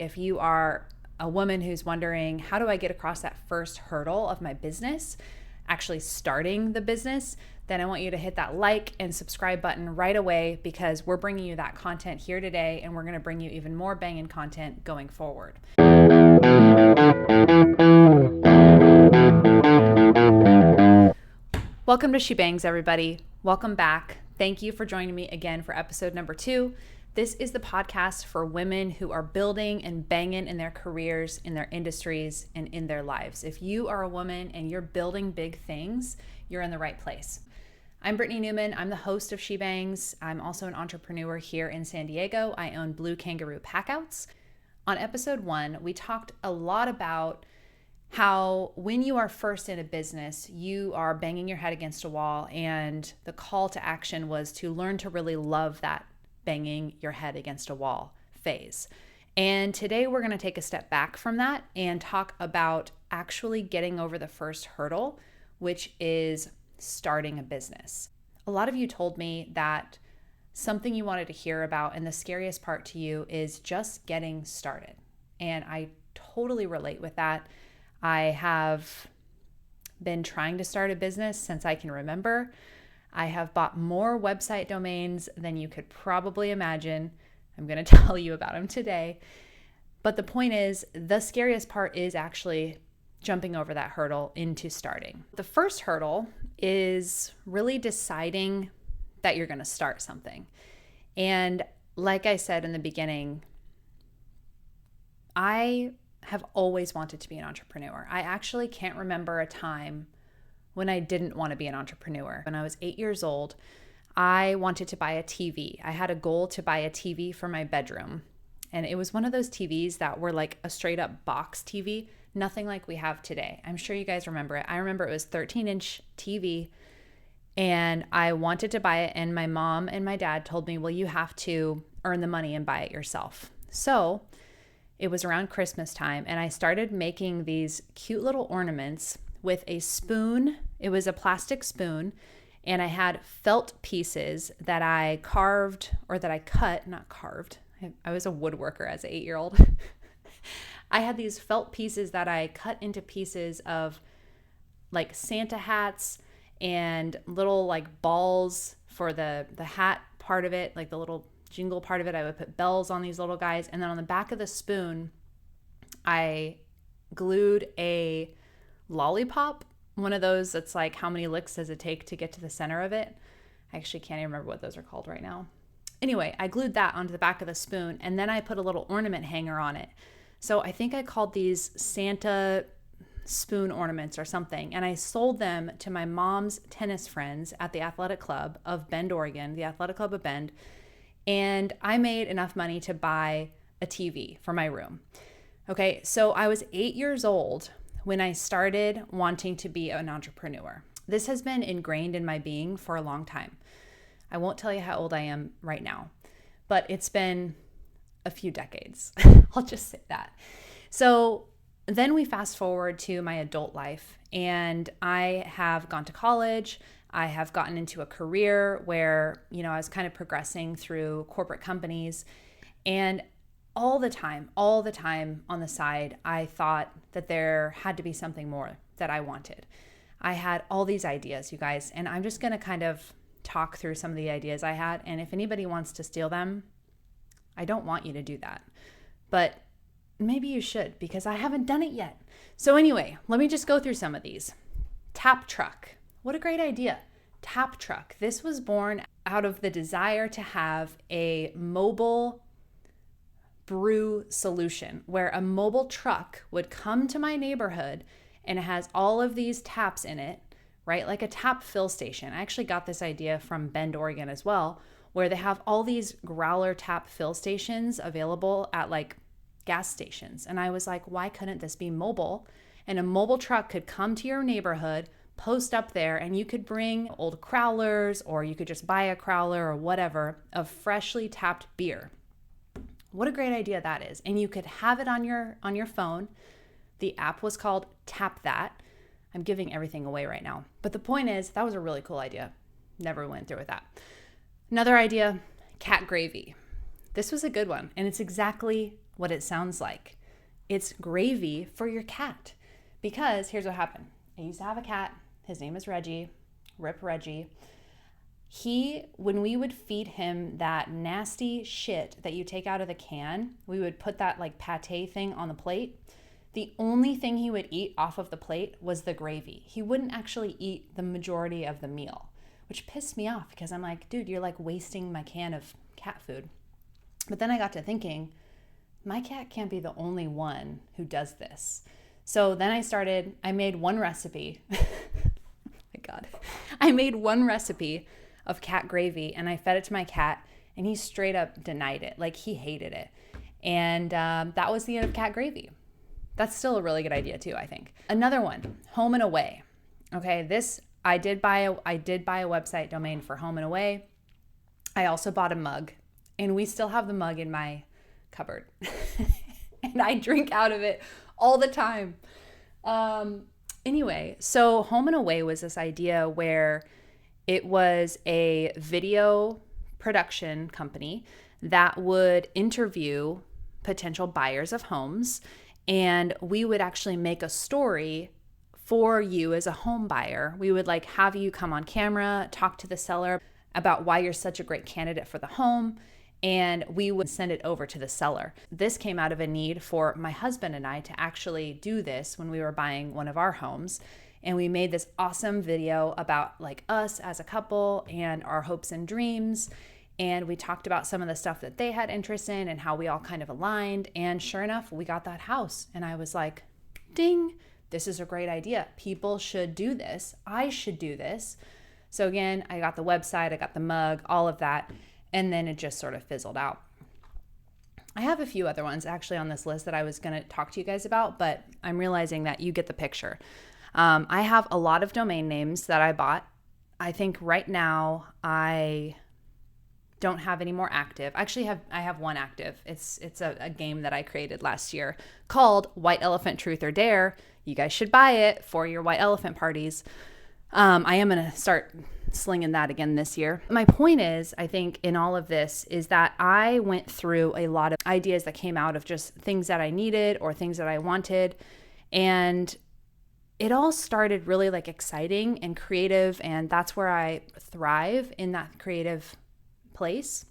If you are a woman who's wondering, how do I get across that first hurdle of my business, actually starting the business, then I want you to hit that like and subscribe button right away, because we're bringing you that content here today, and we're going to bring you even more banging content going forward. Welcome to She Bangs, everybody. Welcome back. Thank you for joining me again for episode number 2. This is the podcast for women who are building and banging in their careers, in their industries, and in their lives. If you are a woman and you're building big things, you're in the right place. I'm Brittany Newman. I'm the host of She Bangs. I'm also an entrepreneur here in San Diego. I own Blue Kangaroo Packouts. On episode 1, we talked a lot about how when you are first in a business, you are banging your head against a wall, and the call to action was to learn to really love that banging your head against a wall phase. And today we're going to take a step back from that and talk about actually getting over the first hurdle, which is starting a business. A lot of you told me that something you wanted to hear about, and the scariest part to you, is just getting started. And I totally relate with that. I have been trying to start a business since I can remember. I have bought more website domains than you could probably imagine. I'm going to tell you about them today. But the point is, the scariest part is actually jumping over that hurdle into starting. The first hurdle is really deciding that you're going to start something. And like I said in the beginning, I have always wanted to be an entrepreneur. I actually can't remember a time when I didn't want to be an entrepreneur. When I was 8 years old, I wanted to buy a TV. I had a goal to buy a TV for my bedroom. And it was one of those TVs that were like a straight up box TV, nothing like we have today. I'm sure you guys remember it. I remember it was 13-inch TV, and I wanted to buy it. And my mom and my dad told me, well, you have to earn the money and buy it yourself. So it was around Christmas time, and I started making these cute little ornaments with a spoon. It was a plastic spoon, and I had felt pieces that I carved, or that I cut, not carved. I was a woodworker as an 8-year-old. I had these felt pieces that I cut into pieces of like Santa hats and little like balls for the hat part of it, like the little jingle part of it. I would put bells on these little guys. And then on the back of the spoon, I glued a lollipop, one of those that's like, how many licks does it take to get to the center of it? I actually can't even remember what those are called right now. Anyway, I glued that onto the back of the spoon, and then I put a little ornament hanger on it. So I think I called these Santa spoon ornaments or something, and I sold them to my mom's tennis friends at the athletic club of Bend, Oregon, the athletic club of Bend, and I made enough money to buy a TV for my room. Okay, so I was 8 years old when I started wanting to be an entrepreneur. This has been ingrained in my being for a long time. I won't tell you how old I am right now, but it's been a few decades. I'll just say that. So then we fast forward to my adult life, and I have gone to college. I have gotten into a career where, I was kind of progressing through corporate companies, and all the time on the side, I thought that there had to be something more that I wanted. I had all these ideas, you guys, and I'm just going to kind of talk through some of the ideas I had. And if anybody wants to steal them, I don't want you to do that. But maybe you should, because I haven't done it yet. So anyway, let me just go through some of these. Tap truck. What a great idea. Tap truck. This was born out of the desire to have a mobile brew solution where a mobile truck would come to my neighborhood, and it has all of these taps in it, right? Like a tap fill station. I actually got this idea from Bend, Oregon as well, where they have all these growler tap fill stations available at like gas stations. And I was like, why couldn't this be mobile? And a mobile truck could come to your neighborhood, post up there, and you could bring old crowlers, or you could just buy a crowler or whatever of freshly tapped beer. What a great idea that is. And you could have it on your phone. The app was called Tap That. I'm giving everything away right now. But the point is, that was a really cool idea. Never went through with that. Another idea, cat gravy. This was a good one, and it's exactly what it sounds like. It's gravy for your cat. Because here's what happened. I used to have a cat. His name is Reggie. Rip Reggie. When we would feed him that nasty shit that you take out of the can, we would put that like pate thing on the plate. The only thing he would eat off of the plate was the gravy. He wouldn't actually eat the majority of the meal, which pissed me off because I'm like, dude, you're like wasting my can of cat food. But then I got to thinking, my cat can't be the only one who does this. So then I made one recipe. Oh my God. I made one recipe of cat gravy and I fed it to my cat and he straight up denied it. Like he hated it. And that was the end of cat gravy. That's still a really good idea too, I think. Another one, home and away. Okay, I did buy a website domain for home and away. I also bought a mug and we still have the mug in my cupboard. And I drink out of it all the time. Anyway, so home and away was this idea where it was a video production company that would interview potential buyers of homes, and we would actually make a story for you as a home buyer. We would like have you come on camera, talk to the seller about why you're such a great candidate for the home, and we would send it over to the seller. This came out of a need for my husband and I to actually do this when we were buying one of our homes. And we made this awesome video about like us as a couple and our hopes and dreams. And we talked about some of the stuff that they had interest in and how we all kind of aligned. And sure enough, we got that house. And I was like, ding, this is a great idea. People should do this. I should do this. So again, I got the website, I got the mug, all of that. And then it just sort of fizzled out. I have a few other ones actually on this list that I was going to talk to you guys about, but I'm realizing that you get the picture. I have a lot of domain names that I bought. I think right now I don't have any more active. Actually, I have one active. It's a game that I created last year called White Elephant Truth or Dare. You guys should buy it for your white elephant parties. I am going to start slinging that again this year. My point is, I think in all of this is that I went through a lot of ideas that came out of just things that I needed or things that I wanted. And it all started really like exciting and creative. And that's where I thrive, in that creative place.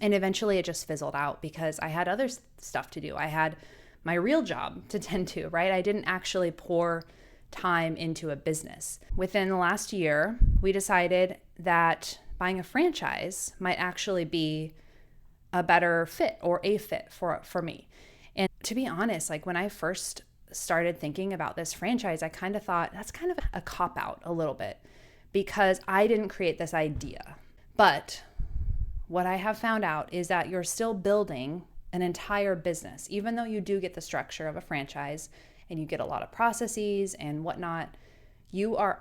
And eventually it just fizzled out because I had other stuff to do. I had my real job to tend to, right? I didn't actually pour time into a business. Within the last year, we decided that buying a franchise might actually be a better fit or a fit for me. And to be honest, like when I first started thinking about this franchise, I kind of thought that's kind of a cop-out a little bit because I didn't create this idea. But what I have found out is that you're still building an entire business, even though you do get the structure of a franchise and you get a lot of processes and whatnot, you're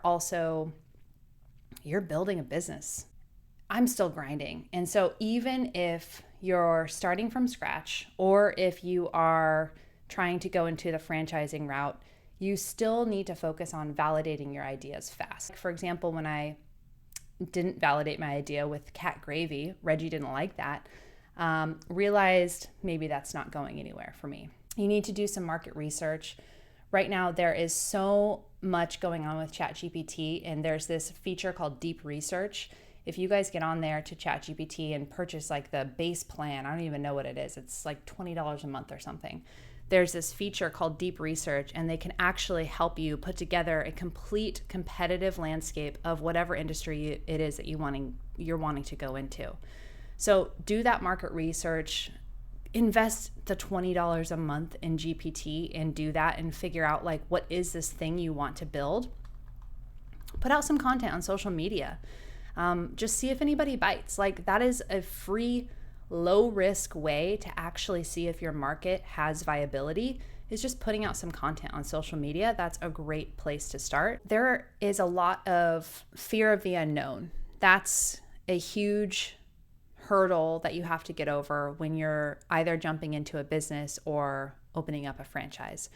building a business. I'm still grinding. And so even if you're starting from scratch or if you are trying to go into the franchising route, you still need to focus on validating your ideas fast. For example, when I didn't validate my idea with cat gravy, Reggie didn't like that, realized maybe that's not going anywhere for me. You need to do some market research. Right now, there is so much going on with ChatGPT, and there's this feature called Deep Research. If you guys get on there to ChatGPT and purchase like the base plan, I don't even know what it is. It's like $20 a month or something. There's this feature called Deep Research, and they can actually help you put together a complete competitive landscape of whatever industry it is that you're wanting to go into. So do that market research. Invest the $20 a month in GPT and do that and figure out like, what is this thing you want to build? Put out some content on social media. Just see if anybody bites. Like that is a free, low risk way to actually see if your market has viability, is just putting out some content on social media. That's a great place to start. There is a lot of fear of the unknown. That's a huge hurdle that you have to get over when you're either jumping into a business or opening up a franchise.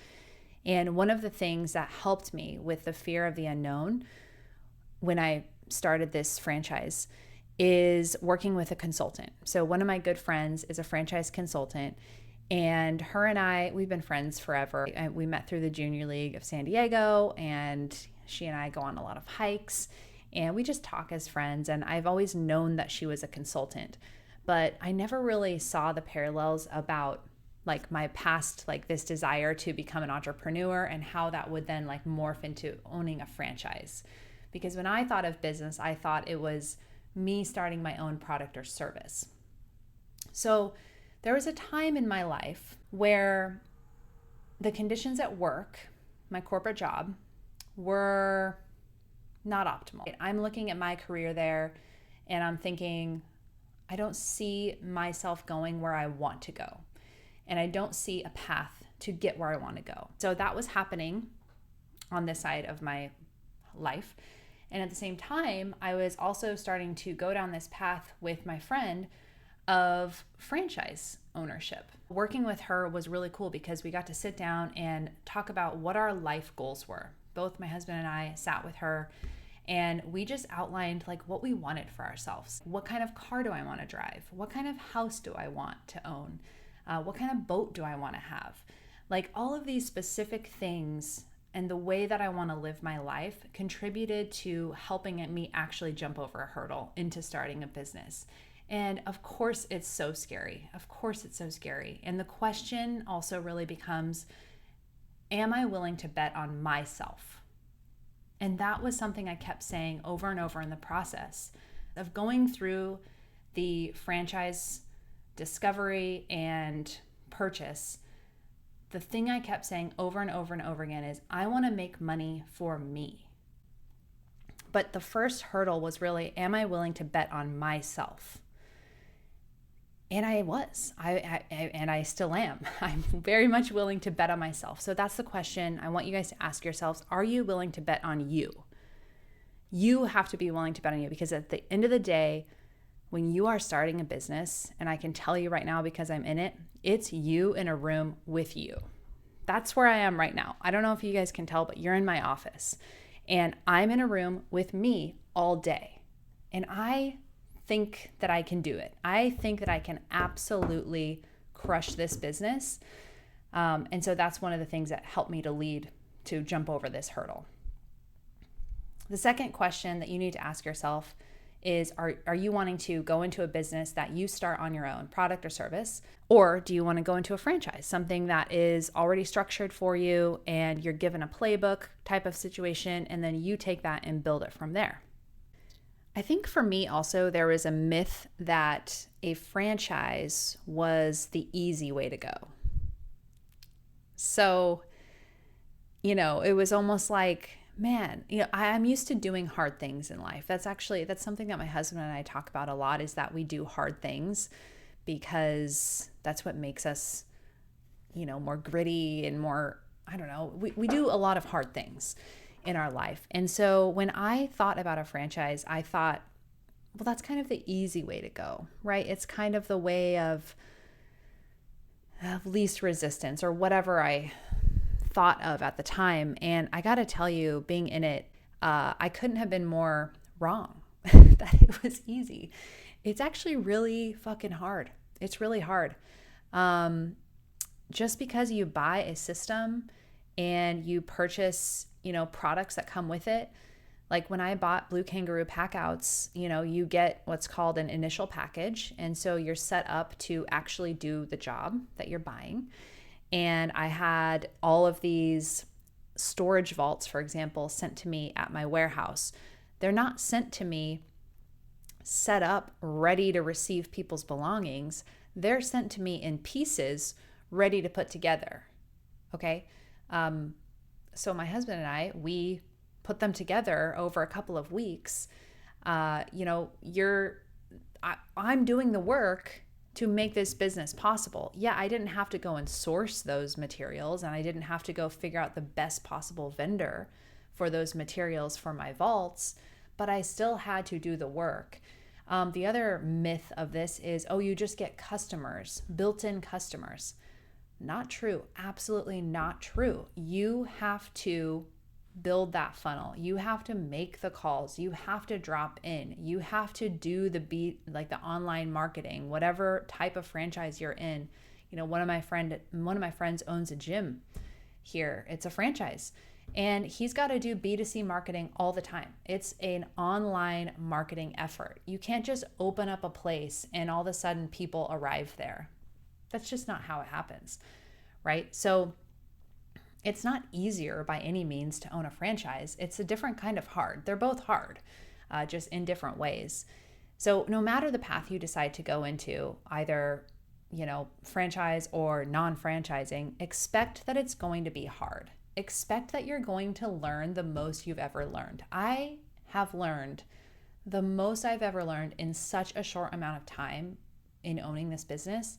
And one of the things that helped me with the fear of the unknown when I started this franchise is working with a consultant. So one of my good friends is a franchise consultant, And her and I, we've been friends forever. We met through the Junior League of San Diego, and she and I go on a lot of hikes, and we just talk as friends. And I've always known that she was a consultant, but I never really saw the parallels about like my past, like this desire to become an entrepreneur and how that would then like morph into owning a franchise. Because when I thought of business, I thought it was me starting my own product or service. So there was a time in my life where the conditions at work, my corporate job, were not optimal. I'm looking at my career there and I'm thinking, I don't see myself going where I want to go. And I don't see a path to get where I want to go. So that was happening on this side of my life. And at the same time, I was also starting to go down this path with my friend of franchise ownership. Working with her was really cool because we got to sit down and talk about what our life goals were. Both my husband and I sat with her and we just outlined like what we wanted for ourselves. What kind of car do I want to drive? What kind of house do I want to own? What kind of boat do I want to have? Like all of these specific things and the way that I want to live my life contributed to helping me actually jump over a hurdle into starting a business. And of course, it's so scary. Of course, it's so scary. And the question also really becomes, am I willing to bet on myself? And that was something I kept saying over and over in the process of going through the franchise discovery and purchase. The thing I kept saying over and over and over again is, I want to make money for me. But the first hurdle was really, am I willing to bet on myself? And I was, and I still am. I'm very much willing to bet on myself. So that's the question I want you guys to ask yourselves. Are you willing to bet on you? You have to be willing to bet on you, because at the end of the day, when you are starting a business, and I can tell you right now because I'm in it, it's you in a room with you. That's where I am right now. I don't know if you guys can tell, but you're in my office and I'm in a room with me all day. And I think that I can do it. I think that I can absolutely crush this business. And so that's one of the things that helped me to jump over this hurdle. The second question that you need to ask yourself is, are you wanting to go into a business that you start on your own, product or service? Or do you want to go into a franchise, something that is already structured for you and you're given a playbook type of situation, and then you take that and build it from there? I think for me also, there was a myth that a franchise was the easy way to go. So, it was almost like, man, I'm used to doing hard things in life. That's something that my husband and I talk about a lot, is that we do hard things because that's what makes us, more gritty and more, I don't know, we do a lot of hard things in our life. And so when I thought about a franchise, I thought, well, that's kind of the easy way to go, right? It's kind of the way of least resistance, or whatever I thought of at the time. And I got to tell you, being in it, I couldn't have been more wrong that it was easy. It's actually really fucking hard. It's really hard. Just because you buy a system and you purchase, products that come with it. Like when I bought Blue Kangaroo Packouts, you get what's called an initial package. And so you're set up to actually do the job that you're buying. And I had all of these storage vaults, for example, sent to me at my warehouse. They're not sent to me set up, ready to receive people's belongings. They're sent to me in pieces, ready to put together. Okay? So my husband and I, we put them together over a couple of weeks. I'm doing the work to make this business possible. Yeah, I didn't have to go and source those materials, and I didn't have to go figure out the best possible vendor for those materials for my vaults, but I still had to do the work. The other myth of this is, you just get customers, built-in customers. Not true. Absolutely not true. You have to build that funnel. You have to make the calls. You have to drop in. You have to do the online marketing, whatever type of franchise you're in. One of my friends owns a gym here. It's a franchise. And he's got to do B2C marketing all the time. It's an online marketing effort. You can't just open up a place and all of a sudden people arrive there. That's just not how it happens, right? So it's not easier by any means to own a franchise. It's a different kind of hard. They're both hard, just in different ways. So no matter the path you decide to go into, either franchise or non-franchising, expect that it's going to be hard. Expect that you're going to learn the most you've ever learned. I have learned the most I've ever learned in such a short amount of time in owning this business.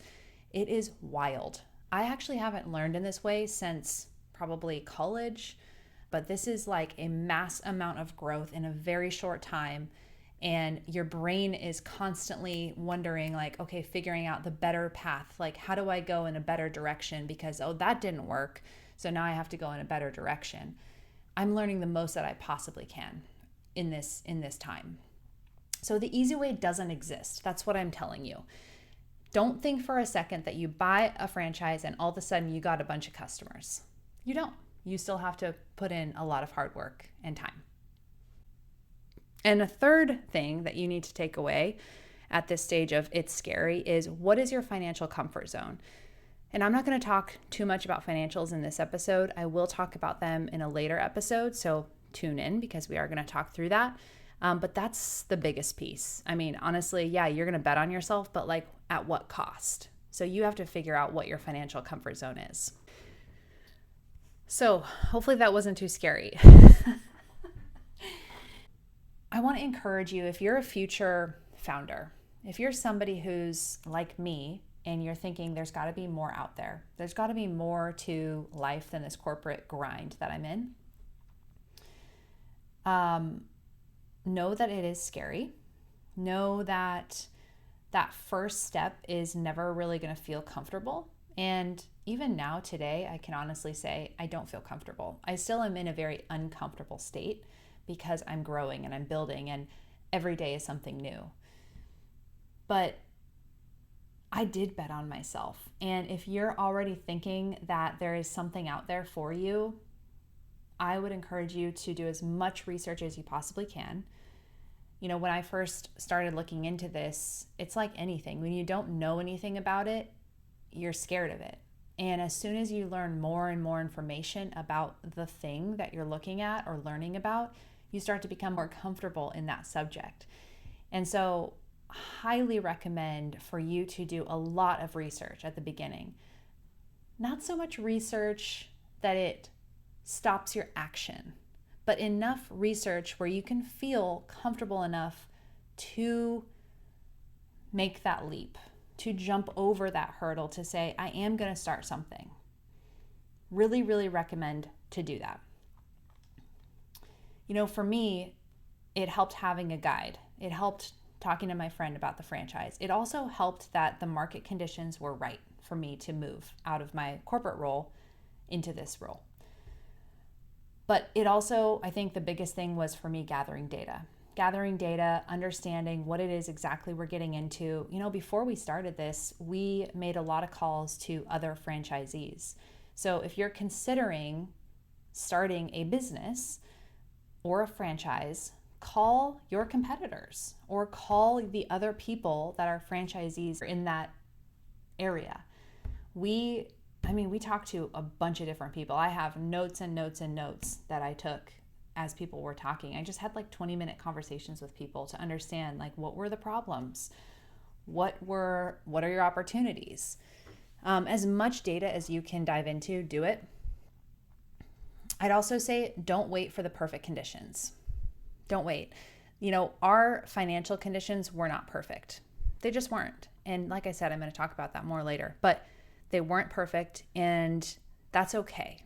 It is wild. I actually haven't learned in this way since probably college, but this is like a mass amount of growth in a very short time. And your brain is constantly wondering, like, okay, figuring out the better path. Like, how do I go in a better direction? Because, that didn't work. So now I have to go in a better direction. I'm learning the most that I possibly can in this time. So the easy way doesn't exist. That's what I'm telling you. Don't think for a second that you buy a franchise and all of a sudden you got a bunch of customers. You don't. You still have to put in a lot of hard work and time. And a third thing that you need to take away at this stage of it's scary is, what is your financial comfort zone? And I'm not going to talk too much about financials in this episode. I will talk about them in a later episode, so tune in because we are going to talk through that. But that's the biggest piece. I mean, honestly, yeah, you're going to bet on yourself, but like at what cost? So you have to figure out what your financial comfort zone is. So hopefully that wasn't too scary. I want to encourage you, if you're a future founder, if you're somebody who's like me and you're thinking there's got to be more out there, there's got to be more to life than this corporate grind that I'm in, know that it is scary. Know that that first step is never really going to feel comfortable. And even now today, I can honestly say I don't feel comfortable. I still am in a very uncomfortable state because I'm growing and I'm building and every day is something new. But I did bet on myself. And if you're already thinking that there is something out there for you, I would encourage you to do as much research as you possibly can. When I first started looking into this, it's like anything. When you don't know anything about it, you're scared of it. And as soon as you learn more and more information about the thing that you're looking at or learning about, you start to become more comfortable in that subject. And so highly recommend for you to do a lot of research at the beginning. Not so much research that it stops your action, but enough research where you can feel comfortable enough to make that leap, to jump over that hurdle, to say, I am going to start something. Really, really recommend to do that. For me, it helped having a guide. It helped talking to my friend about the franchise. It also helped that the market conditions were right for me to move out of my corporate role into this role. But it also, I think the biggest thing was for me gathering data, understanding what it is exactly we're getting into. Before we started this, we made a lot of calls to other franchisees. So if you're considering starting a business or a franchise, call your competitors or call the other people that are franchisees in that area. We talked to a bunch of different people. I have notes and notes and notes that I took as people were talking. I just had 20-minute conversations with people to understand what were the problems? What are your opportunities? As much data as you can dive into, do it. I'd also say don't wait for the perfect conditions. Don't wait. Our financial conditions were not perfect. They just weren't. And like I said, I'm going to talk about that more later, but they weren't perfect, and that's okay,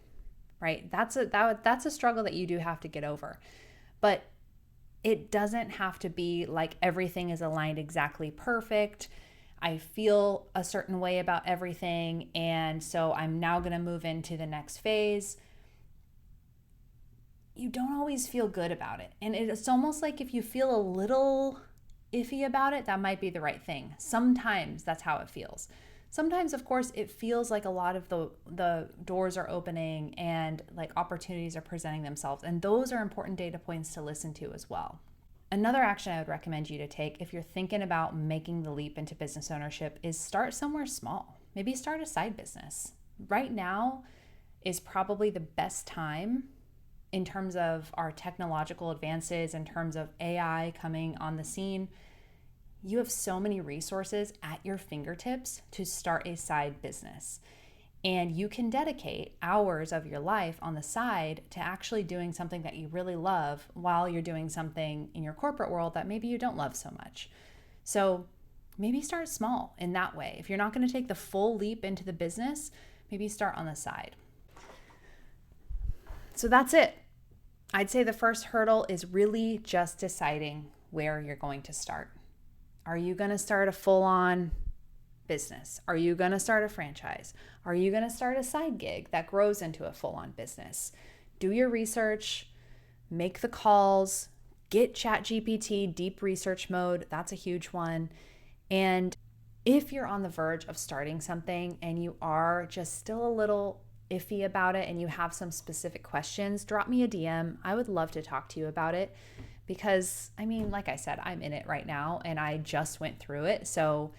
right? That's a struggle that you do have to get over. But it doesn't have to be like everything is aligned exactly perfect. I feel a certain way about everything, and so I'm now going to move into the next phase. You don't always feel good about it. And it's almost like if you feel a little iffy about it, that might be the right thing. Sometimes that's how it feels. Sometimes, of course, it feels like a lot of the doors are opening and like opportunities are presenting themselves. And those are important data points to listen to as well. Another action I would recommend you to take if you're thinking about making the leap into business ownership is start somewhere small. Maybe start a side business. Right now is probably the best time in terms of our technological advances, in terms of AI coming on the scene. You have so many resources at your fingertips to start a side business. And you can dedicate hours of your life on the side to actually doing something that you really love while you're doing something in your corporate world that maybe you don't love so much. So maybe start small in that way. If you're not going to take the full leap into the business, maybe start on the side. So that's it. I'd say the first hurdle is really just deciding where you're going to start. Are you going to start a full-on business? Are you going to start a franchise? Are you going to start a side gig that grows into a full-on business? Do your research, make the calls, get ChatGPT deep research mode. That's a huge one. And if you're on the verge of starting something and you are just still a little iffy about it and you have some specific questions, drop me a DM. I would love to talk to you about it because, I mean, like I said, I'm in it right now and I just went through it. So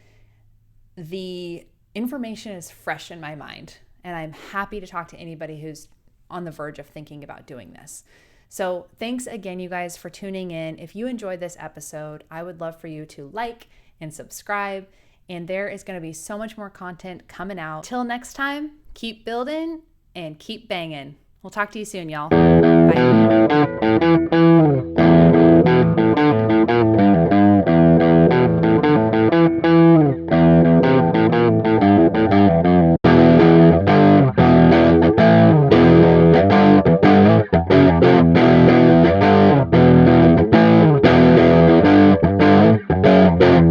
the information is fresh in my mind and I'm happy to talk to anybody who's on the verge of thinking about doing this. So thanks again, you guys, for tuning in. If you enjoyed this episode, I would love for you to like and subscribe. And there is going to be so much more content coming out. Till next time, keep building and keep banging. We'll talk to you soon, y'all. Bye.